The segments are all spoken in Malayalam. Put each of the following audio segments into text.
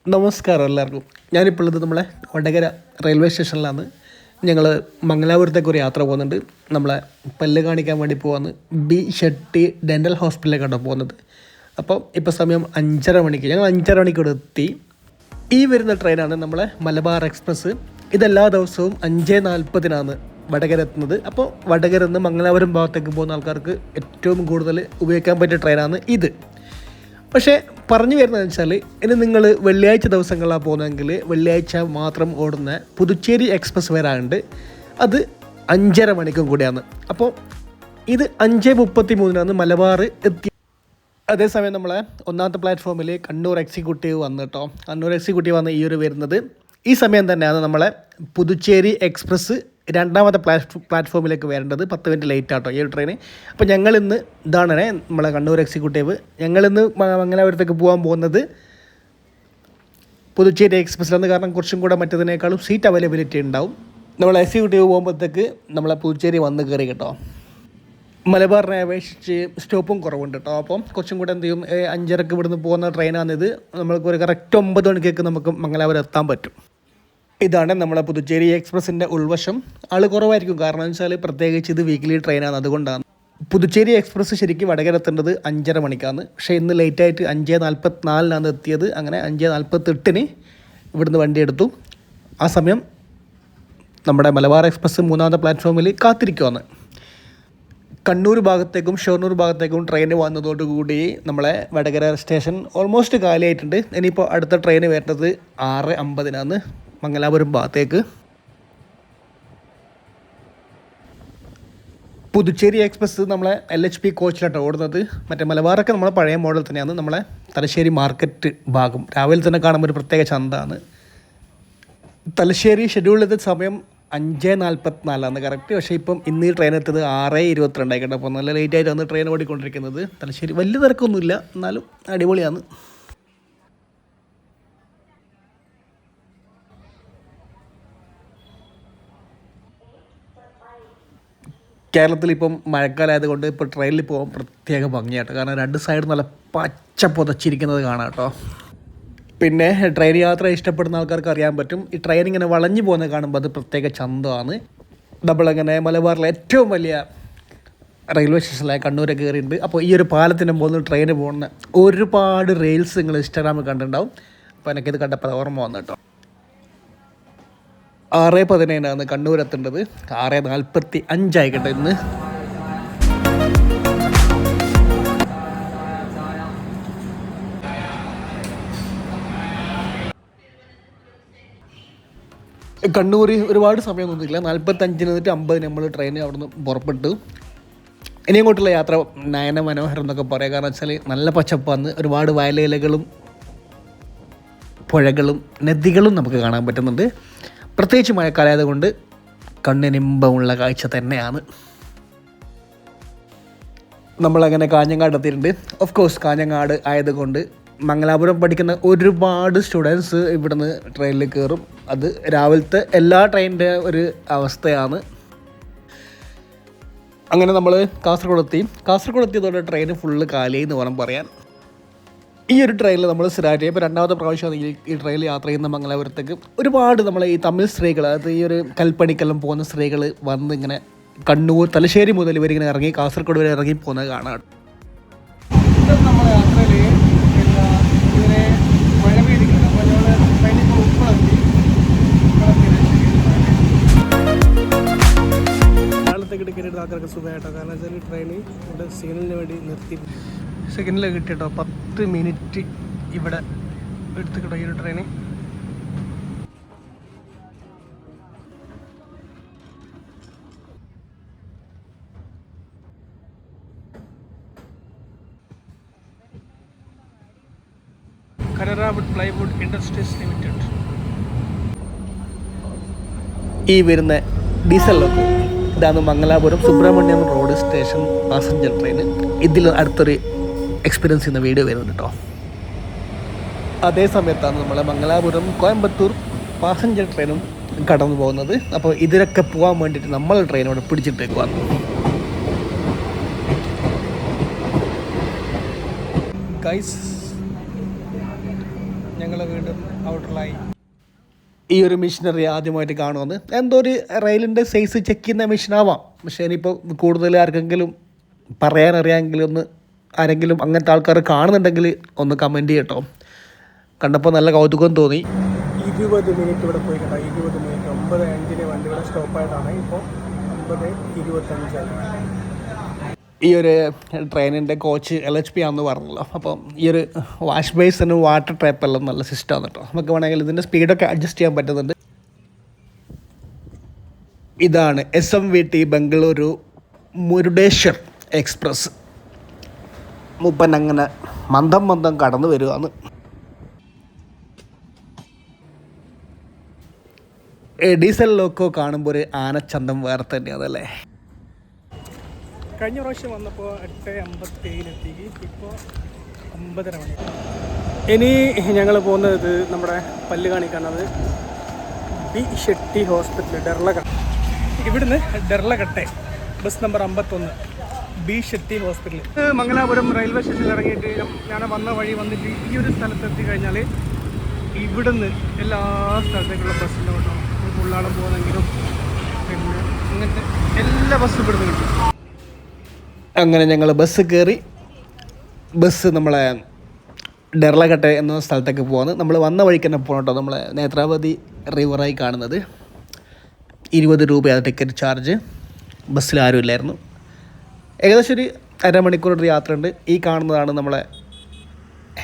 നമസ്കാരം എല്ലാവർക്കും. ഞാനിപ്പോൾ ഉള്ളത് നമ്മളെ വടകര റെയിൽവേ സ്റ്റേഷനിലാണ്. ഞങ്ങൾ മംഗലാപുരത്തേക്ക് ഒരു യാത്ര പോകുന്നുണ്ട്. നമ്മളെ പല്ല് കാണിക്കാൻ വേണ്ടി പോകുന്നത് ബി ഷെട്ടി ഡെൻ്റൽ ഹോസ്പിറ്റലിലേക്കാണ് പോകുന്നത്. അപ്പോൾ ഇപ്പോൾ സമയം 5:30 മണിക്ക്, ഞങ്ങൾ 5:30 മണിക്ക് ഇവിടെ എത്തി. ഈ വരുന്ന ട്രെയിനാണ് നമ്മളെ മലബാർ എക്സ്പ്രസ്. ഇതെല്ലാ ദിവസവും 5:40 വടകര എത്തുന്നത്. അപ്പോൾ വടകര നിന്ന് മംഗലാപുരം ഭാഗത്തേക്ക് പോകുന്ന ആൾക്കാർക്ക് ഏറ്റവും കൂടുതൽ ഉപയോഗിക്കാൻ പറ്റിയ ട്രെയിനാണ് ഇത്. പക്ഷേ പറഞ്ഞു വരുന്നതെന്ന് വെച്ചാൽ, ഇനി നിങ്ങൾ വെള്ളിയാഴ്ച ദിവസങ്ങളിലാണ് പോകുന്നതെങ്കിൽ വെള്ളിയാഴ്ച മാത്രം ഓടുന്ന പുതുച്ചേരി എക്സ്പ്രസ് വരാറുണ്ട്. അത് 5:30 മണിക്കും കൂടിയാണ്. അപ്പോൾ ഇത് 5:33 മലബാർ എത്തി. അതേസമയം നമ്മളെ ഒന്നാമത്തെ പ്ലാറ്റ്ഫോമിൽ കണ്ണൂർ എക്സിക്യൂട്ടീവ് വന്നു കേട്ടോ. കണ്ണൂർ എക്സിക്യൂട്ടീവ് വന്ന് ഈ ഒരു വരുന്നത് ഈ സമയം തന്നെയാണ് നമ്മളെ പുതുച്ചേരി എക്സ്പ്രസ് രണ്ടാമത്തെ പ്ലാറ്റ്ഫോമിലേക്ക് വരേണ്ടത്. 10 മിനിറ്റ് ലേറ്റ് ആട്ടോ ഈ ഒരു ട്രെയിൻ. അപ്പോൾ ഞങ്ങളിന്ന് ഇതാണ് നമ്മളെ കണ്ണൂർ എക്സിക്യൂട്ടീവ്. ഞങ്ങളിന്ന് മംഗലാപുരത്തേക്ക് പോകാൻ പോകുന്നത് പുതുച്ചേരി എക്സ്പ്രസ്സിലാണ്. കാരണം കുറച്ചും കൂടെ മറ്റതിനേക്കാളും സീറ്റ് അവൈലബിലിറ്റി ഉണ്ടാവും. നമ്മൾ എക്സിക്യൂട്ടീവ് പോകുമ്പോഴത്തേക്ക് നമ്മളെ പുതുച്ചേരി വന്ന് കയറി കേട്ടോ. മലബാറിനെ അപേക്ഷിച്ച് സ്റ്റോപ്പും കുറവുണ്ട് കേട്ടോ. അപ്പം കുറച്ചും കൂടെ എന്ത് ചെയ്യും, 5:30 ഇവിടുന്ന് പോകുന്ന ട്രെയിനാണിത്. നമ്മൾക്ക് ഒരു കറക്റ്റ് 9 മണിക്കേക്ക് നമുക്ക് മംഗലാപുരം എത്താൻ പറ്റും. ഇതാണ് നമ്മളെ പുതുച്ചേരി എക്സ്പ്രസിൻ്റെ ഉൾവശം. ആൾ കുറവായിരിക്കും, കാരണം എന്ന് വെച്ചാൽ പ്രത്യേകിച്ച് ഇത് വീക്ക്ലി ട്രെയിനാണ്, അതുകൊണ്ടാണ്. പുതുച്ചേരി എക്സ്പ്രസ് ശരിക്കും വടകര എത്തേണ്ടത് 5:30 മണിക്കാണ്. പക്ഷേ ഇന്ന് ലേറ്റായിട്ട് 5:44 എത്തിയത്. അങ്ങനെ 5:48 ഇവിടുന്ന് വണ്ടി എടുത്തു. ആ സമയം നമ്മുടെ മലബാർ എക്സ്പ്രസ് മൂന്നാമത്തെ പ്ലാറ്റ്ഫോമിൽ കാത്തിരിക്കുവാണ്. കണ്ണൂർ ഭാഗത്തേക്കും ഷൊർണൂർ ഭാഗത്തേക്കും ട്രെയിൻ വന്നതോടുകൂടി നമ്മളെ വടകര സ്റ്റേഷൻ ഓൾമോസ്റ്റ് കാലിയായിട്ടുണ്ട്. ഇനിയിപ്പോൾ അടുത്ത ട്രെയിൻ വരുന്നത് 6:50 മംഗലാപുരം ഭാഗത്തേക്ക്. പുതുച്ചേരി എക്സ്പ്രസ് നമ്മളെ LHP കോച്ചിലാട്ടോ ഓടുന്നത്. മറ്റേ മലബാറൊക്കെ നമ്മളെ പഴയ മോഡൽ തന്നെയാണ്. നമ്മളെ തലശ്ശേരി മാർക്കറ്റ് ഭാഗം രാവിലെ തന്നെ കാണുമ്പോൾ ഒരു പ്രത്യേക ചന്തമാണ്. തലശ്ശേരി ഷെഡ്യൂൾ ചെയ്ത സമയം 5:44 കറക്റ്റ്. പക്ഷേ ഇപ്പം ഇന്ന് ഈ ട്രെയിൻ എത്തിയത് 6:22 ആയിക്കട്ടെ. അപ്പോൾ നല്ല ലേറ്റായിട്ടാണ് ട്രെയിൻ ഓടിക്കൊണ്ടിരിക്കുന്നത്. തലശ്ശേരി വലിയ തിരക്കൊന്നുമില്ല, എന്നാലും അടിപൊളിയാണ്. കേരളത്തിൽ ഇപ്പം മഴക്കാലമായതുകൊണ്ട് ഇപ്പോൾ ട്രെയിനിൽ പോകാൻ പ്രത്യേക ഭംഗിയാട്ടോ. കാരണം രണ്ട് സൈഡ് നല്ല പച്ച പുതച്ചിരിക്കുന്നത് കാണാം കേട്ടോ. പിന്നെ ട്രെയിൻ യാത്ര ഇഷ്ടപ്പെടുന്ന ആൾക്കാർക്ക് അറിയാൻ പറ്റും, ഈ ട്രെയിൻ ഇങ്ങനെ വളഞ്ഞു പോകുന്നത് കാണുമ്പോൾ അത് പ്രത്യേക ചന്തമാണ്. നമ്മളങ്ങനെ മലബാറിലെ ഏറ്റവും വലിയ റെയിൽവേ സ്റ്റേഷനിലായ കണ്ണൂരൊക്കെ കയറിയിട്ടുണ്ട്. അപ്പോൾ ഈ ഒരു പാലത്തിൻ്റെ മുകളിൽ ട്രെയിൻ പോകുന്ന ഒരുപാട് റെയിൽസ് നിങ്ങൾ ഇൻസ്റ്റാഗ്രാമിൽ കണ്ടിട്ടുണ്ടാവും. അപ്പോൾ എനിക്കിത് കണ്ടപ്പോൾ ഓർമ്മ വന്നു കേട്ടോ. 6:15 കണ്ണൂരെത്തേണ്ടത്. 6:45 ആയിക്കട്ടെ ഇന്ന്. കണ്ണൂർ ഒരുപാട് സമയമൊന്നുമില്ല, 45 നിന്നിട്ട് 50 നമ്മൾ ട്രെയിൻ അവിടെ നിന്ന് പുറപ്പെട്ടു. ഇനി അങ്ങോട്ടുള്ള യാത്ര നയന മനോഹരം എന്നൊക്കെ പറയാം. കാരണം വെച്ചാൽ നല്ല പച്ചപ്പാന്ന്, ഒരുപാട് വയലേലകളും പുഴകളും നദികളും നമുക്ക് കാണാൻ പറ്റുന്നുണ്ട്. പ്രത്യേകിച്ച് മഴക്കാലമായതുകൊണ്ട് കണ്ണിനിമ്പമുള്ള കാഴ്ച തന്നെയാണ്. നമ്മളങ്ങനെ കാഞ്ഞങ്ങാട് എത്തിയിട്ടുണ്ട്. ഓഫ് കോഴ്സ് കാഞ്ഞങ്ങാട് ആയതുകൊണ്ട് മംഗലാപുരം പഠിക്കുന്ന ഒരുപാട് സ്റ്റുഡൻസ് ഇവിടുന്ന് ട്രെയിനിൽ കയറും. അത് രാവിലത്തെ എല്ലാ ട്രെയിനിൻ്റെ ഒരു അവസ്ഥയാണ്. അങ്ങനെ നമ്മൾ കാസർഗോഡ് എത്തിയതോടെ ട്രെയിൻ ഫുള്ള് കാലിയായി എന്ന് വേണം പറയാൻ. ഈ ഒരു ട്രെയിനിൽ നമ്മൾ സ്ഥിരമായിട്ട് ഇപ്പോൾ രണ്ടാമത്തെ പ്രാവശ്യമാണ് ഈ ട്രെയിനിൽ യാത്ര ചെയ്യുന്ന മംഗലാപുരത്തേക്ക്. ഒരുപാട് നമ്മളെ ഈ തമിഴ് സ്ത്രീകൾ, അതായത് ഈ ഒരു കൽപ്പണിക്കെല്ലാം പോകുന്ന സ്ത്രീകൾ വന്ന് ഇങ്ങനെ കണ്ണൂർ തലശ്ശേരി മുതൽ ഇവരിങ്ങനെ ഇറങ്ങി കാസർഗോഡ് വരെ ഇറങ്ങി പോകുന്നത് കാണാം. നമ്മുടെ യാത്രയിൽ ഇവരെ മഴ പെയ്തിരിക്കുന്നത്. അപ്പോൾ ഞങ്ങൾ ട്രെയിനിൽ ഉൾപ്പെടുത്തി കാലത്തേക്ക് ടിക്കറ്റ് ആൾക്കാർക്ക് സുഖമായിട്ടോ. കാരണം വെച്ചാൽ ട്രെയിനിൽ ഇവിടെ സിഗ്നലിന് വേണ്ടി നിർത്തി സെക്കൻഡിൽ കിട്ടിയിട്ടോ. 10 മിനിറ്റ് ഇവിടെ എടുത്തിട്ടോ ഈ ഒരു train. Kanara wood plywood industries limited. ഈ വരുന്ന ഡീസൽ ലോക്ക് ഇതാണ് Mangalapuram Subrahmanyam road station passenger train. ഇതിൽ അടുത്തൊരു എക്സ്പീരിയൻസ് ചെയ്യുന്ന വീഡിയോ വരുന്നുണ്ട് കേട്ടോ. അതേ സമയത്താണ് നമ്മളെ മംഗലാപുരം കോയമ്പത്തൂർ പാസഞ്ചർ ട്രെയിനും കടന്നു പോകുന്നത്. അപ്പോൾ ഇതിലൊക്കെ പോകാൻ വേണ്ടിയിട്ട് നമ്മൾ ട്രെയിനോട് പിടിച്ചിട്ടേക്കുവാണ്. ഗൈസ്, ഞങ്ങൾ വീണ്ടും ഔട്ടർ ലൈൻ. ഈ ഒരു മെഷീനറി ആദ്യമായിട്ട് കാണുമെന്ന് എന്തോ ഒരു റെയിലിൻ്റെ സൈസ് ചെക്ക് ചെയ്യുന്ന മെഷീനാവാം. പക്ഷേ ഇനിയിപ്പോൾ കൂടുതൽ ആർക്കെങ്കിലും പറയാനറിയാമെങ്കിൽ ഒന്ന് ആരെങ്കിലും അങ്ങനത്തെ ആൾക്കാർ കാണുന്നുണ്ടെങ്കിൽ ഒന്ന് കമൻറ്റ് ചെയ്യട്ടോ. കണ്ടപ്പോൾ നല്ല കൗതുകം തോന്നി. 20 മിനിറ്റ് ഇവിടെ പോയി കേട്ടോ. 20 മിനിറ്റ് 9:05 വണ്ടി ഇവിടെ സ്റ്റോപ്പായിട്ടാണ്. ഇപ്പോൾ 9:25. ഈ ഒരു ട്രെയിനിൻ്റെ കോച്ച് LHP ആണെന്ന് പറഞ്ഞല്ലോ. അപ്പം ഈ ഒരു വാഷ് ബേസിന് വാട്ടർ ടാപ്പ് എല്ലാം നല്ല സിസ്റ്റമാണ് കേട്ടോ. നമുക്ക് വേണമെങ്കിൽ ഇതിൻ്റെ സ്പീഡൊക്കെ അഡ്ജസ്റ്റ് ചെയ്യാൻ പറ്റുന്നുണ്ട്. ഇതാണ് SMVT ബംഗളൂരു മുരുഡേശ്വർ എക്സ്പ്രസ്. മൂപ്പൻ അങ്ങനെ മന്ദം കടന്നു വരുവാന്ന്. ഡീസൽ ലോക്കോ കാണുമ്പോൾ ഒരു ആനച്ചന്തം വേറെ തന്നെയാണ് അല്ലേ. കഴിഞ്ഞ പ്രാവശ്യം വന്നപ്പോൾ 8:57 ഇപ്പോൾ 9:30 മണി. ഇനി ഞങ്ങൾ പോകുന്നത് നമ്മുടെ പല്ല് കാണിക്കാണത് ബി ഷെട്ടി ഹോസ്പിറ്റൽ ഡെർലഘട്ട. ഇവിടുന്ന് Deralakatte bus number 51 B Shetty hospital. Mangalapuram railway സ്റ്റേഷനിൽ ഇറങ്ങിയിട്ട് ഞാൻ വന്ന വഴി വന്നിട്ട് ഈ ഒരു സ്ഥലത്തെത്തി കഴിഞ്ഞാൽ ഇവിടുന്ന് എല്ലാ സ്ഥലത്തേക്കുള്ള ബസ്സുണ്ട് കേട്ടോ. ഉള്ളാളം പോകുന്നെങ്കിലും പിന്നെ അങ്ങനത്തെ എല്ലാ ബസ്സും ഇവിടുന്ന് കിട്ടും. അങ്ങനെ ഞങ്ങൾ ബസ് കയറി. ബസ് നമ്മളെ ഡെർലഘട്ട എന്ന സ്ഥലത്തേക്ക് പോകുന്നത്. നമ്മൾ വന്ന വഴിക്ക് തന്നെ പോകണം കേട്ടോ. നമ്മളെ നേത്രാവതി റിവറായി കാണുന്നത്. 20 രൂപയാണ് ടിക്കറ്റ് ചാർജ്. ബസ്സിൽ ആരും ഇല്ലായിരുന്നു. ഏകദേശം ഒരു അരമണിക്കൂർ യാത്രയുണ്ട്. ഈ കാണുന്നതാണ് നമ്മളെ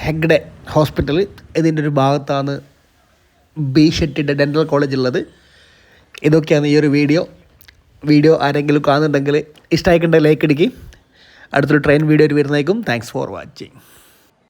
ഹെഗ്ഡെ ഹോസ്പിറ്റൽ. ഇതിൻ്റെ ഒരു ഭാഗത്താണ് ബി ഷെട്ടിയുടെ ഡെൻ്റൽ കോളേജ് ഉള്ളത്. ഇതൊക്കെയാണ് ഈ ഒരു വീഡിയോ ആരെങ്കിലും കാണുന്നുണ്ടെങ്കിൽ ഇഷ്ടമായിട്ടുണ്ടെങ്കിൽ ലൈക്ക് അടിക്കുക. അടുത്തൊരു ട്രെയിൻ വീഡിയോ വരുന്നതായിരിക്കും. Thanks for watching.